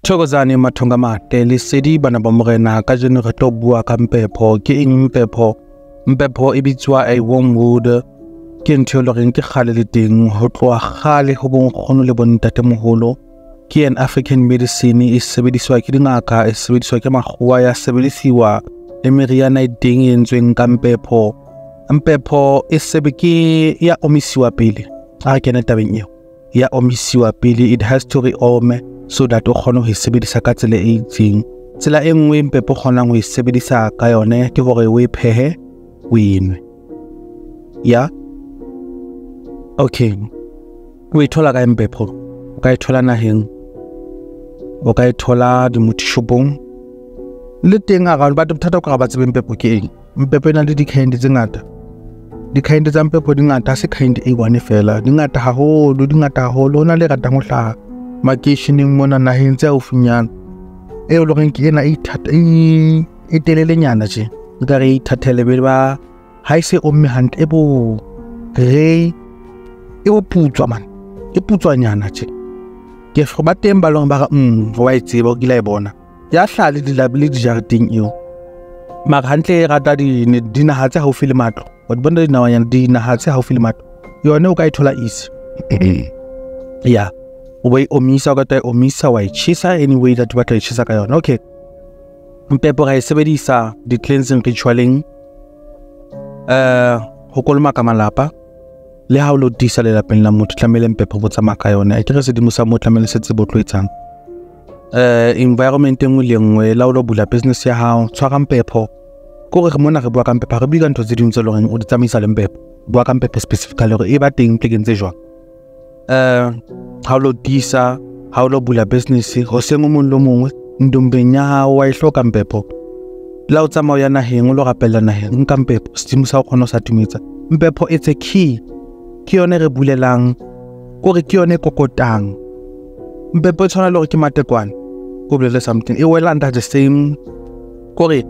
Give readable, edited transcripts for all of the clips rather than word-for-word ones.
Thokozani mathonga mate le sedi bana ba morena ka jeno re tlo bua ka mpepho ke eng mpepho. Mpepho e bitswa a wormwood ke ntho le reng ke khale le teng ho tloa khale ho bon khono le bontate moholo ke an African medicine e sebediswa ke dingaka e sebediswa ke makgowa ya sebedisiwa le meriana e teng e entsweng ka mpepho. Mpepho e sebeke ya omisiwa pele a kena tabeng eo ya omisiwa pele, it has to re-ome so that o kgone ho sebedisa ka tsela e itseng. Tsela e nngwe mpepho kgonang ho sebedisa ka yone ke hore o e phehe o enwe. Ya okay, o e thola ka mpepho, o ka e thola naheng, o ka e thola di-MUTHI shopong le teng around, but bothata ka ba tsebe mpepho ke eng. Mpepho ena le di-kind tse ngata, di-kind tsa mpepho di ngata, se kind e one fela, di ngata haholo, hona le ratang ho hlaha makeisheneng mona naheng tse haufinyana eo lo reng ke ena e telelenyana tje ka re ithathele be ba ha ise omme hantle e bo re e o putswa man, e putswanyana tje ke ba teng ba long ba wa e tseba o kila e bona ya hlale di labile di jareteng eo mara hantle e rata di naha tse haufi le matlo wa di bona di naha tse haufi le matlo yone o ka e thola easy. Ya o e omisa, o ka omisa wa e chisa anyway that ba tla e chisa ka yona. Okay, mpepho ra e sebedisa di-cleansing ritualeng ho kolomaka malapa le ha o lo disa lelapeng la motho tlamele mpepho bo tsamaya ka yona. E ke re sedimo sa mo tlamele se tsebo tlo etsang environment engwe le engwe la o lo bula business ya hao tshwara mpepho. Ko re mona re bua ka mpepho, re bua ka ntho tse ding tse loreng o di tsamaisa le mpepho, bua ka mpepho specifically hore e ba teng plekeng tse jwang. Ha o lo disa, ha o lo bula business ho seng o mong lo mongwe ndombeng ya hao wa e hloka mpepho. La o tsamaya ya naheng o lo rapella naheng nka mpepho, sedimo sa o kgona ho sa tumetsa. Mpepho it's a key, ke yone re bulelang, kore ke yone kokotang. Mpepho e tshwana le hore ke matekwane, ko bolele something e wela under the same, kore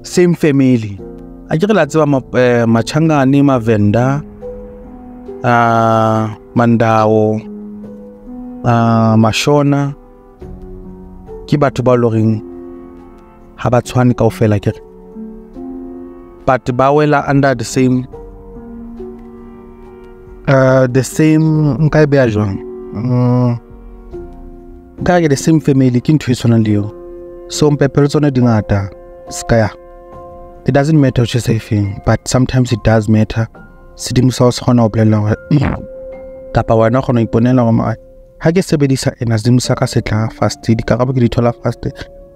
same family. A ke re la tseba Machangane, Mavenda, Mandao, Mashona ke batho ba loreng ha ba tshwane kaofela ke re, but ba wela under the same nka e beha jwang ka ke the same family, ke ntho e tshwanang le eo. So mpepho le tsona di ngata skaya, it doesn't matter what you say thing, but sometimes it does matter. Sedimo sa o se kgona ho bolella hore kapa wena o kgona ho iponela hore ha ke sebedisa ena sedimo sa ka se tla fast, dikarabo ke di thola fast,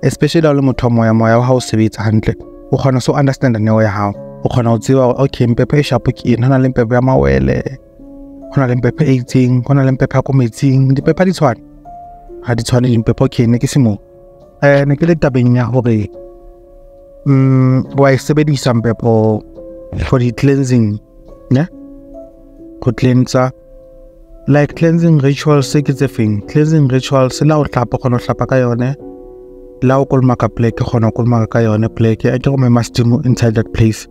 especially ha o le motho moya wa hao sebetsa hantle, o kgona so understand neo ya hao, o kgona ho tseba hore okay mpepho e shapo ke ena, hona le mpepho ya mawele, hona le mpepho e itseng, hona le mpepho ya ko metsing, dipepho di tshwana ha di tshwane le mpepho ke ene ke se mo ne ke le tabeng ya hore wa e sebedisa mpepho for the cleansing, yeah, go cleanser like cleansing rituals. Se ke tse feng cleansing rituals? La o hlapa khona o hlapa ka yone, la o kolma ka pleke khona o kolma ka yone pleke, a ke go mema sedimo inside that place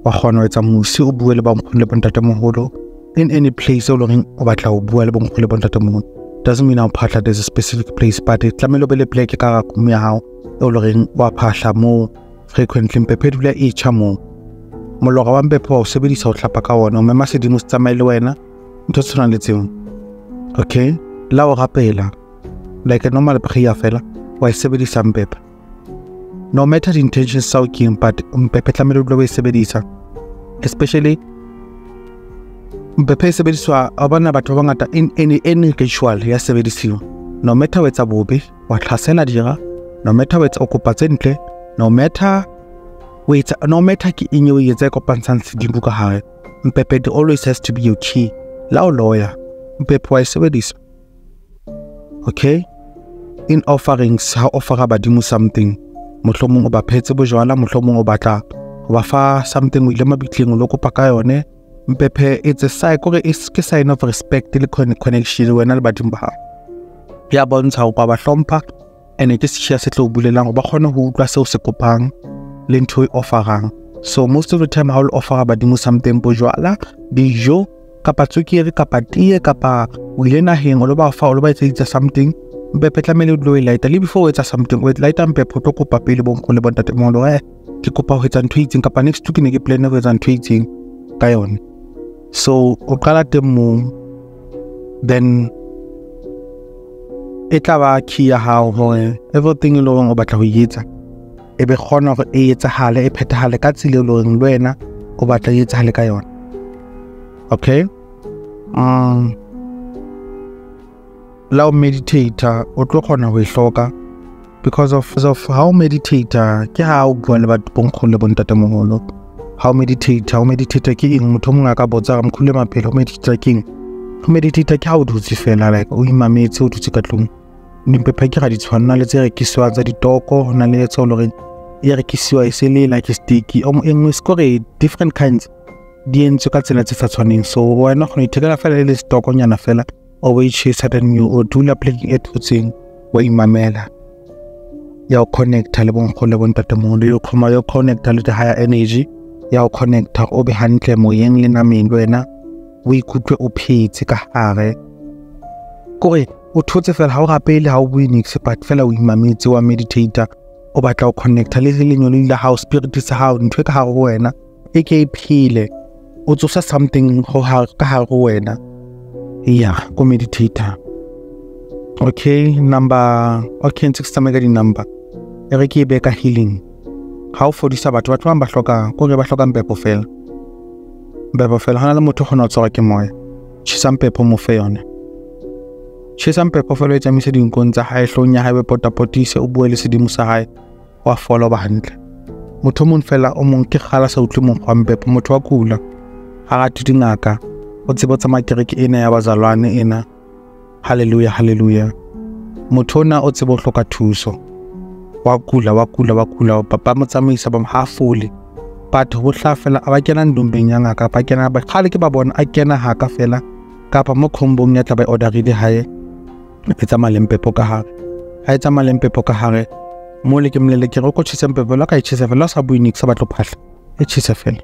wa khona o etsa musi o bue le ba mkhule bontate moholo in any place o loreng o batla o bua le ba mkhule bontate moholo. Doesn't mean our phahla there's a specific place, but it tlamelo be le pleke ka kumu ya hao o loreng wa phahla mo frequently. Mpepho dula e tjha mo molora wa mpepho o sebedisa o hlapa ka wona, o mema sedimo se tsamaye le wena ntho tshwana le tseo. Okay, la o rapela like a normal prayer fela wa e sebedisa mpepho, no matter the intentions sa o keng, but mpepho tlamelo o e sebedisa, especially mpepho e sebediswa a bona batho ba ngata in any ritual ya sebedisiwa, no matter wetsa bobe wa tlhasela dira, no matter wetsa o kopa tse ntle, no matter ke eng o etsa e kopantshang sedimo ka hare, mpepho it always has to be your key. La o loya mpepho wa e sebedisa. Okay, in offerings ha offera badimo something, mohlomong o ba phetse bojwala, mohlomong o batla o ba fa something o ile mabitleng o lo kopa ka yone, mpepho it's a sign, kore is ke sign of respect le connection wena le badimo ba hao, ya bontsha ho ba hlompha ene ke se se tlo bulelang ba khona ho utlwa se o se kopang le ntho e offerang. So most of the time ha o offera badimo something, bojwala, dijo kapa tswekere kapa tie kapa o ile naheng o lo ba fa o lo ba etsetsa something, Mpepe tlamehile o tlo e lighta le before o etsa something o lighta mpepe o tlo kopa pele bonkgono le bontatemoholo ke kopa ho etsa ntho e itseng kapa next week ne ke plan ho etsa ntho e itseng ka yona. So o qala teng moo, then e tla ba key ya hao hore everything e leng o batla ho etsa e be kgona hore e etsahale e phethahale ka tsela e leng le wena o batla e etsahale ka yona. Okay, la o meditator o tlo kgona ho e hloka because of how meditator ke ha o bua le batho bonkgono le bontatemoholo. How meditator ke eng? Motho mongwe a ka botsa ga mkhule maphelo meditator ke eng? Meditator ke ha o dutse fela like o imametse o dutse ka tlung. Dimpepe ke ga di tshwana le tse rekiswang tsa ditoko, hona le tse lore e rekisiwa e se le like sticky o engwe score different kinds di entswe ka tsela tse sa tshwaneng. So wena go ithekela fela le stoko nyana fela o we chase then you o dula playing it putseng wa imamela ya o connecta le bonkgono le bontatemoholo, yo khoma yo connecta le the higher energy ya o connecta o be hantle moyeng le nameng wena o ikutlwe o phetse ka hare kore o thotse fela ha o rapele ha o bue nix but fela o imametse wa meditator o batla o connecta le lenyolo la how spirit sa hao ntwe ka hare ho wena e ke iphile o tsosa something ho ha ka hare ho wena go meditator. Okay, number okay ntse ke ka di number e re ke be ka healing. How for this batho ba hloka ko re ba hloka mpepo fela hana le motho gona o tswa ke moya tshisa mpepo mo fe yone tshisa mpepo fela e tsamise dinkong tsa hae hlonya hae potapotise o bue le sedimo sa hae wa follow ba hantle. Motho mon fela o mong ke kgala sa utlwe mong gwa mpepo motho wa kula ha ga dingaka o tsebo tsa makereke ena ya bazalwane ena. Hallelujah. Motho na o tsebo hloka thuso wa kula papa mo tsamaisa ba hafole batho bo hla fela a ba kena ndombeng ya ngaka ba kena ba khale ke ba bona a kena ha ka fela kapa mo khombong ya tla ba orderile hae e tsa malempepo ka hare ha etsa malempepo ka hare mo le ke mlele ke go tshisa mpepo la ka e tshisa fela sa buini sa batlo phahla e tshisa fela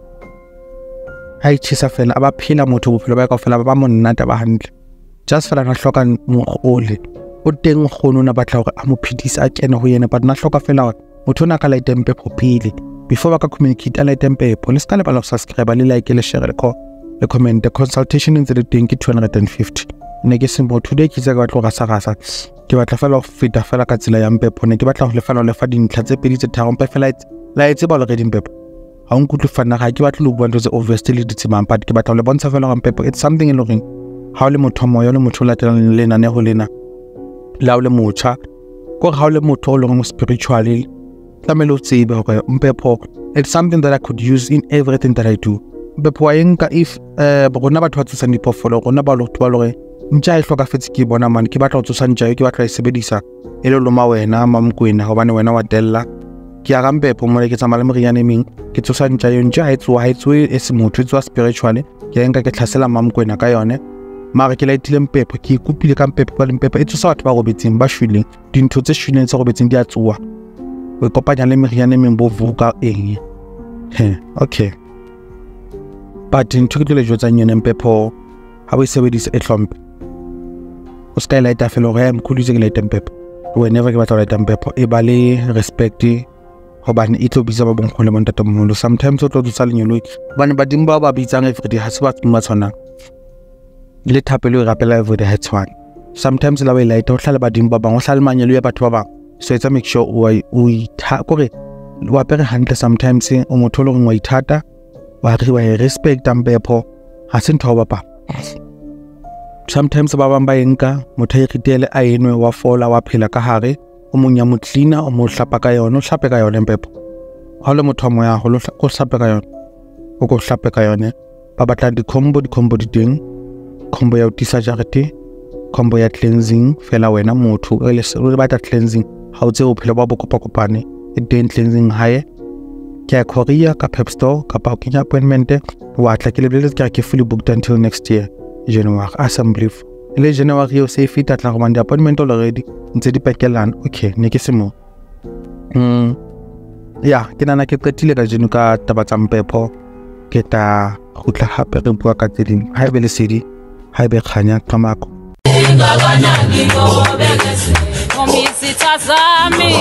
ha e tshisa fela a ba phela motho bophelo ba ka fela ba monnata ba hantle just fela na hloka mogole o teng khono na batla hore a mo phidisa a kena ho yena but na hloka fela motho na ka la itempepo pele before ba ka communicate a la itempepo le ska le ba subscribe le like le share le comment. The consultation in the thing ke 250 ne ke simple today ke tsa ka batlo ga sa ke batla fela go feta fela ka tsela ya mpepo ne ke batla go le fela le fa dintlha tse pedi tse tharo mpe fela la etse ba le re dimpepo ha o nkutlo fana ga ke batla le bua ntse obviously le ditsimang but ke batla le bontsha fela ga mpepo it's something in looking ha le motho moyo le motho la tlang le nane ho lena la o le mocha go ga o le motho o leng spiritually tlamelo tsebe hore mpepo it's something that I could use in everything that I do. Mpepo wa enka if bona batho ba tsa dipofolo rona ba lo twa lore ntja e hloka fetse ke bona man ke batla go tsosa ntja ke batla e sebedisa e le loma wena mamkwena hobane wena wa della ke ya mpepo mo le ke tsamala meriane meng ke tsosa ntja yo ntja e tswe e se motho e tswa spiritually ke enka ke tlhasela mamkwena ka yone mara ke la itile mpepo ke ikupile ka mpepo ba le mpepo e tsosa batho ba robetseng ba shwileng dintho tse shwileng tse robetseng di a tsoa o kopanya le meriane meng bo vuka eng okay but ntho ke tlo le jotsa nyene mpepo ha bo sebedisa e hlompe o ska ila ita felo re mkhulise ke la ita mpepo whenever ke batla la ita mpepo e ba le respect hobane e tlo bitsa ba bonkgono le bontatemoholo sometimes o tlo tsa lenyolo bane badimo ba bitsang everyday ha se ba tsuma tshwana le thapelo e rapela everyday ha tshwana sometimes la we ita o hlale badimo ba bang o hlale manyelo ya batho ba bang so it's a make sure o itha kore wa pere hantle sometimes o motho lo ngwa ithata wa respect mpepo ha se ntho ba pa sometimes ba bang ba enka motho e ritele a enwe wa fola wa phela ka hare o monya mo cleaner o mo hlapa ka yona o hlape ka yona mpepo ha le motho mo ya go hlape ka yona o go hlape ka yona ba batla di combo di teng combo ya utisa jarete combo ya cleansing fela wena motho e le se re batla cleansing ha o tse o phela ba kopane e teng cleansing hae ke Korea ka Pep Store ka pa kenya appointment wa tla ke lebele ke fully booked until next year January assembly le January o se fit atla go manda appointment already ntse di pakelana okay ne ke se mo ya ke nana ke qetile ka jeno ka taba tsa mpepo ke ta gutla hape re bua ka tseding ha be le sedi ha be khanya ka mako Nkomi sitazami